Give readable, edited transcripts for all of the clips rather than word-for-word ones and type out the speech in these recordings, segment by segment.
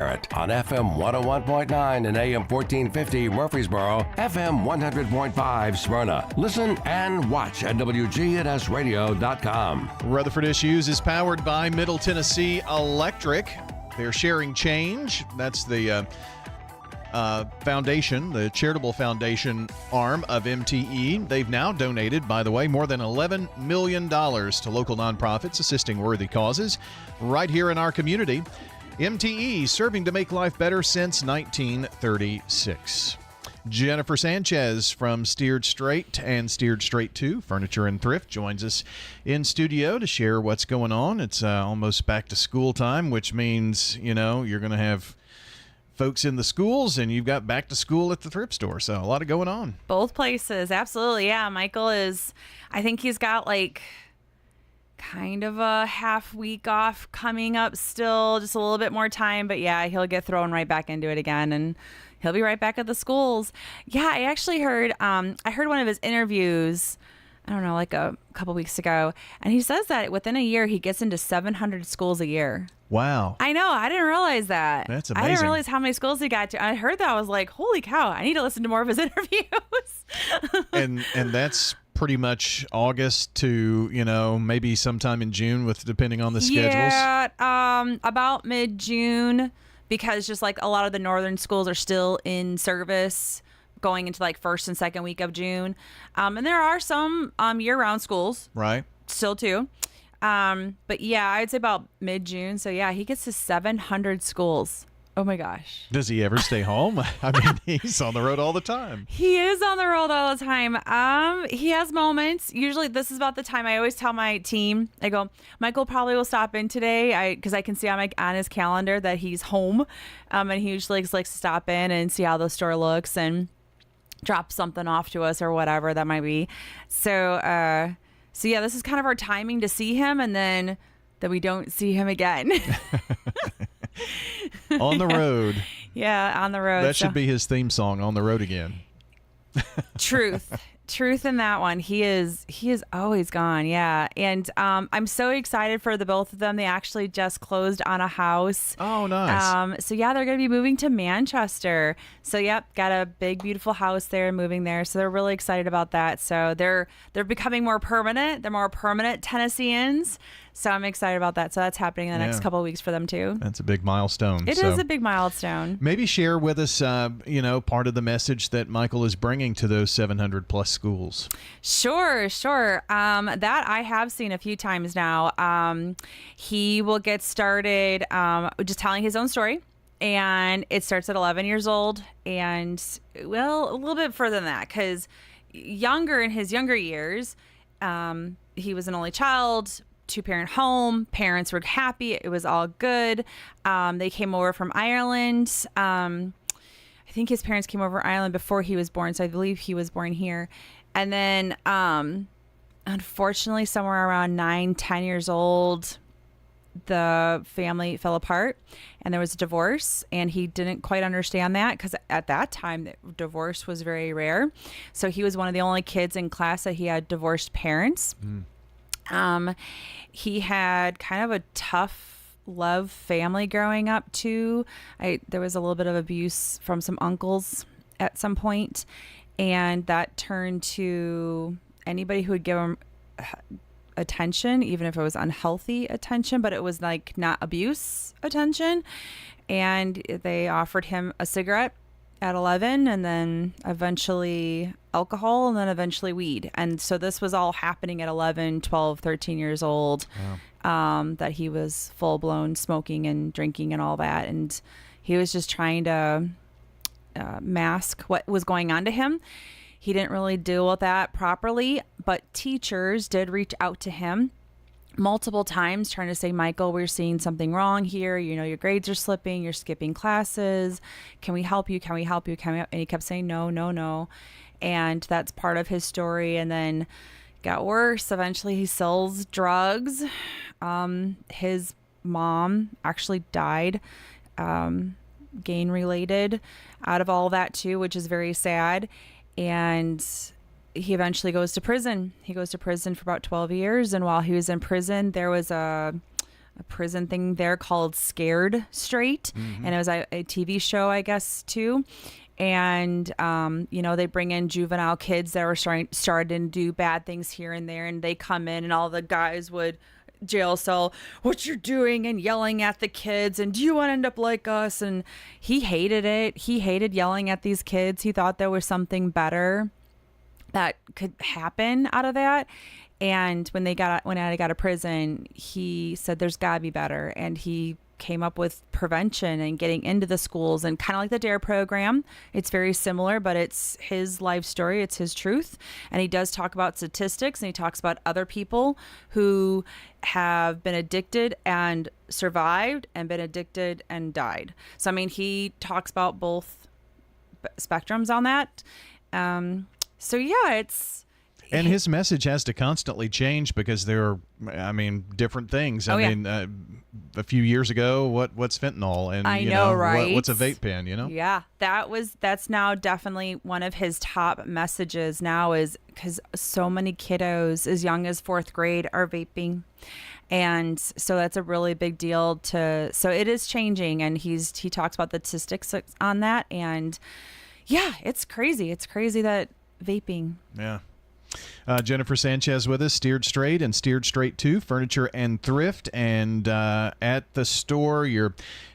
On FM 101.9 and AM 1450 Murfreesboro, FM 100.5 Smyrna. Listen and watch at WGNSradio.com. Rutherford Issues is powered by Middle Tennessee Electric. They're sharing change. That's the foundation, the charitable foundation arm of MTE. They've now donated, by the way, more than $11 million to local nonprofits assisting worthy causes right here in our community. MTE, serving to make life better since 1936. Jennifer Sanchez from Steered Straight and Steered Straight 2 Furniture and Thrift joins us in studio to share what's going on. It's almost back to school time, which means, you're going to have folks in the schools and you've got back to school at the thrift store. So a lot of going on. Both places. Absolutely. Yeah. Michael I think he's got kind of a half week off coming up still, just a little bit more time, but yeah, he'll get thrown right back into it again and he'll be right back at the schools. Yeah, I actually heard one of his interviews, I don't know, a couple weeks ago, and he says that within a year he gets into 700 schools a year. Wow. I know. I didn't realize that. That's amazing. I didn't realize how many schools he got to. I heard that. I was like, holy cow, I need to listen to more of his interviews. and that's pretty much August to, maybe sometime in June depending on the schedules. Yeah, about mid-June, because just a lot of the northern schools are still in service going into first and second week of June. And there are some year-round schools. Right. Still too. But yeah, I'd say about mid-June. So yeah, he gets to 700 schools. Oh my gosh. Does he ever stay home? I mean, he's on the road all the time. He is on the road all the time. He has moments. Usually this is about the time I always tell my team, I go, Michael probably will stop in today because I can see on his calendar that he's home. And he usually likes to stop in and see how the store looks and drop something off to us or whatever that might be. So yeah, this is kind of our timing to see him, and then we don't see him again. On the road. Yeah, on the road. That should be his theme song, On the Road Again. Truth in that one. He is always gone. Yeah. And I'm so excited for the both of them. They actually just closed on a house. Oh, nice. So yeah, they're going to be moving to Manchester. So yep, got a big, beautiful house there, moving there. So they're really excited about that. So they're becoming more permanent. They're more permanent Tennesseans. So I'm excited about that. So that's happening in the next couple of weeks for them too. That's a big milestone. It is a big milestone. Maybe share with us, part of the message that Michael is bringing to those 700 plus schools. Sure. That I have seen a few times now. He will get started just telling his own story. And it starts at 11 years old. And, well, a little bit further than that, because in his younger years, he was an only child, two-parent home. Parents were happy. It was all good. They came over from Ireland. I think his parents came over Ireland before he was born, so I believe he was born here. And then, unfortunately, somewhere around 9-10 years old, the family fell apart and there was a divorce, and he didn't quite understand that because at that time divorce was very rare. So he was one of the only kids in class that he had divorced parents. He had kind of a tough love family growing up too. There was a little bit of abuse from some uncles at some point, and that turned to anybody who would give him attention, even if it was unhealthy attention, but it was not abuse attention. And they offered him a cigarette at 11, and then eventually alcohol, and then eventually weed. And so this was all happening at 11, 12, 13 years old. Wow. That he was full-blown smoking and drinking and all that. And he was just trying to mask what was going on to him. He didn't really deal with that properly, but teachers did reach out to him multiple times trying to say, Michael, we're seeing something wrong here. Your grades are slipping. You're skipping classes. Can we help you? Can we help you? And he kept saying, no. And that's part of his story. And then got worse. Eventually he sells drugs. His mom actually died, gang related out of all that too, which is very sad. And he eventually goes to prison. He goes to prison for about 12 years. And while he was in prison, there was a prison thing there called Scared Straight, and it was a TV show, I guess, too. And they bring in juvenile kids that were starting to do bad things here and there, and they come in, and all the guys would jail cell, what you're doing, and yelling at the kids, and do you want to end up like us? And he hated it. He hated yelling at these kids. He thought there was something better that could happen out of that. And when I got to prison, he said there's gotta be better, and he came up with prevention and getting into the schools, and kind of like the DARE program. It's very similar, but it's his life story. It's his truth. And he does talk about statistics, and he talks about other people who have been addicted and survived, and been addicted and died. So, I mean, he talks about both spectrums on that. So yeah, and his message has to constantly change because there are, different things. I mean, a few years ago, what's fentanyl? And I know, right? What's a vape pen? Yeah, that's now definitely one of his top messages now, is because so many kiddos as young as 4th grade are vaping. And so that's a really big deal so it is changing, and he talks about the statistics on that. And yeah, it's crazy. It's crazy that vaping. Yeah. Jennifer Sanchez with us, Steered Straight and Steered Straight 2, Furniture and Thrift. And at the store, you're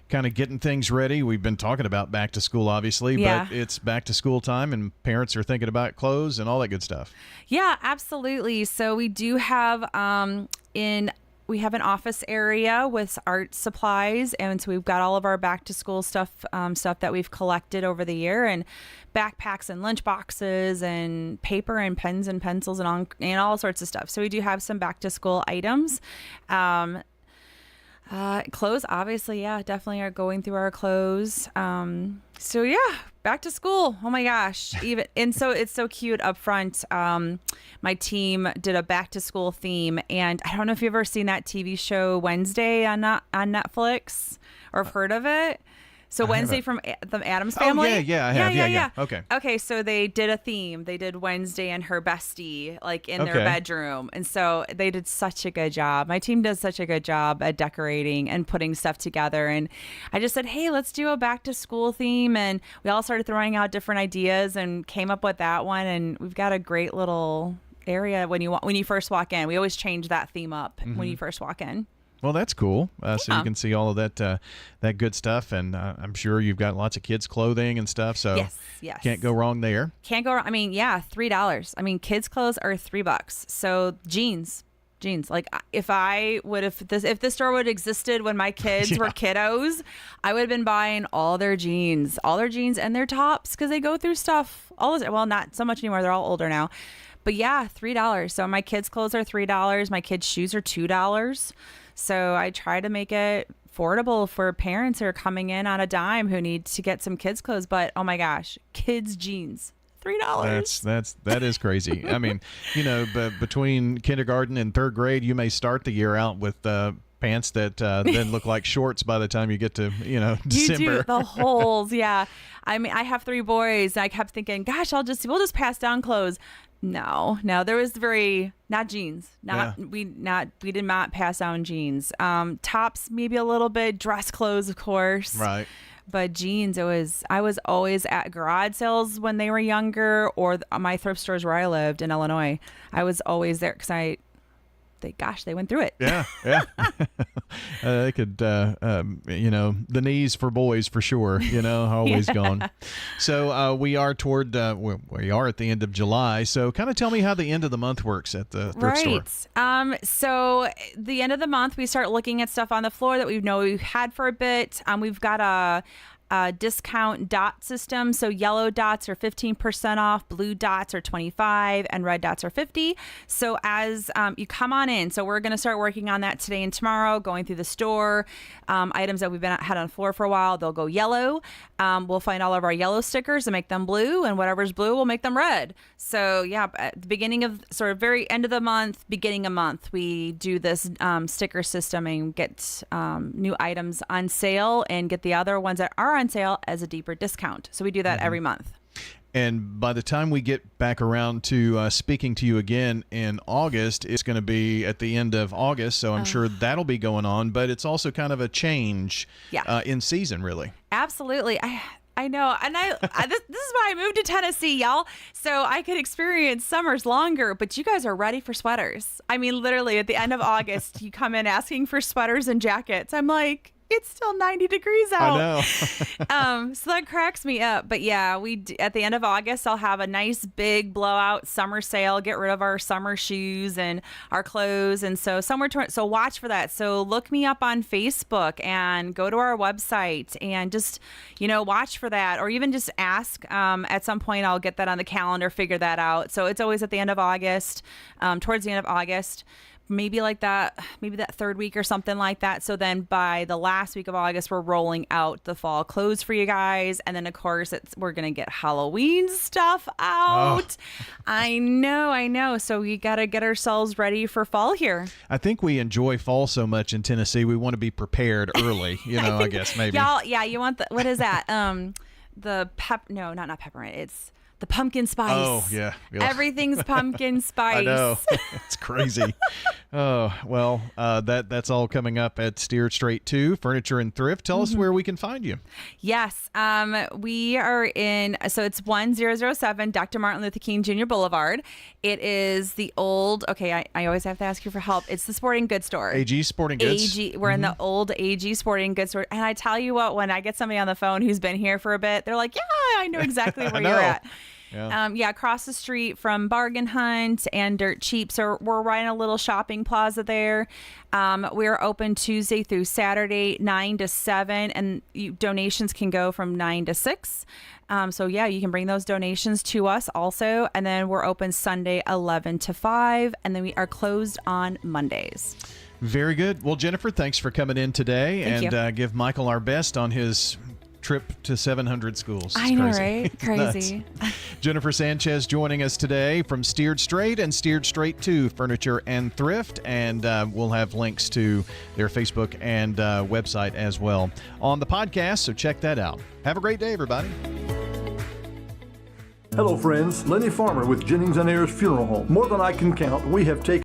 kind of getting things ready. We've been talking about back to school, obviously, but it's back to school time, and parents are thinking about clothes and all that good stuff. Yeah, absolutely. So we do have we have an office area with art supplies, and so we've got all of our back to school stuff that we've collected over the year, and backpacks and lunch boxes and paper and pens and pencils and all sorts of stuff. So we do have some back to school items. Clothes, obviously, definitely are going through our clothes. So yeah, back to school. Oh my gosh. And so it's so cute up front. My team did a back to school theme, and I don't know if you've ever seen that TV show Wednesday on Netflix, or have heard of it. So Wednesday from the Addams Family. Oh, yeah, I have. Yeah. Okay, so they did a theme. They did Wednesday and her bestie, like in their bedroom. And so they did such a good job. My team does such a good job at decorating and putting stuff together. And I just said, hey, let's do a back to school theme. And we all started throwing out different ideas and came up with that one. And we've got a great little area when you first walk in. We always change that theme up when you first walk in. Well, that's cool. So you can see all of that good stuff, and I'm sure you've got lots of kids' clothing and stuff. So yes, can't go wrong there. Can't go wrong. I mean, $3. I mean, kids' clothes are $3. So jeans. Like if this store would have existed when my kids were kiddos, I would have been buying all their jeans and their tops, because they go through stuff. Well, not so much anymore. They're all older now. But yeah, $3. So my kids' clothes are $3. My kids' shoes are $2. So I try to make it affordable for parents who are coming in on a dime who need to get some kids' clothes. But oh my gosh, kids' jeans, $3. That is crazy. I mean, but between kindergarten and 3rd grade, you may start the year out with pants that then look like shorts by the time you get to December. You do the holes, yeah. I mean, I have 3 boys. I kept thinking, gosh, we'll just pass down clothes. No, there was not jeans. We did not pass down jeans. Tops, maybe a little bit. Dress clothes, of course. Right. But jeans, I was always at garage sales when they were younger, or my thrift stores where I lived in Illinois. I was always there because they went through it. Yeah. They could, the knees for boys for sure, always gone. So we are at the end of July. So kind of tell me how the end of the month works at the thrift store. So the end of the month, we start looking at stuff on the floor that we've had for a bit. We've got a discount dot system. So yellow dots are 15% off, blue dots are 25%, and red dots are 50%. So as you come on in, so we're going to start working on that today and tomorrow, going through the store. Items that we've had on the floor for a while, they'll go yellow. We'll find all of our yellow stickers and make them blue, and whatever's blue, we'll make them red. So yeah, at the beginning of very end of the month, beginning of month, we do this sticker system and get new items on sale and get the other ones that are on sale as a deeper discount. So we do that every month. And by the time we get back around to speaking to you again in August, it's going to be at the end of August, so I'm sure that'll be going on. But it's also kind of a change in season, really. Absolutely. I know. And this is why I moved to Tennessee, y'all. So I could experience summers longer, but you guys are ready for sweaters. I mean, literally at the end of August, you come in asking for sweaters and jackets. I'm like, it's still 90 degrees out. I know. So that cracks me up. But yeah, at the end of August, I'll have a nice big blowout summer sale, get rid of our summer shoes and our clothes. And so so watch for that. So look me up on Facebook and go to our website and just, watch for that, or even just ask. At some point, I'll get that on the calendar, figure that out. So it's always at the end of August, towards the end of August. Maybe that third week or something like that. So then by the last week of August, we're rolling out the fall clothes for you guys. And then, of course, we're going to get Halloween stuff out. Oh. I know. So we got to get ourselves ready for fall here. I think we enjoy fall so much in Tennessee. We want to be prepared early, I guess maybe. Y'all, yeah, you want what is that? Not peppermint. It's the pumpkin spice. Oh, yeah. Everything's pumpkin spice. I know. It's crazy. Oh, well, that's all coming up at Steered Straight 2, Furniture and Thrift. Tell us where we can find you. Yes. We are so it's 1007 Dr. Martin Luther King Jr. Boulevard. It is the old, I always have to ask you for help. It's the sporting goods store. AG Sporting Goods. We're in the old AG Sporting Goods store. And I tell you what, when I get somebody on the phone who's been here for a bit, they're like, yeah, I know exactly where you're at. Yeah. Across the street from Bargain Hunt and Dirt Cheap. So we're right in a little shopping plaza there. We're open Tuesday through Saturday, 9 to 7, and donations can go from 9 to 6. So you can bring those donations to us also. And then we're open Sunday, 11 to 5, and then we are closed on Mondays. Very good. Well, Jennifer, thanks for coming in today. Thank and you. Give Michael our best on his trip to 700 schools. It's I know, crazy. right? Crazy. Jennifer Sanchez joining us today from Steered Straight and Steered Straight 2 Furniture and Thrift, and we'll have links to their Facebook and website as well on the podcast, so check that out. Have a great day, everybody. Hello, friends. Lenny Farmer with Jennings & Ayers Funeral Home. More than I can count, we have taken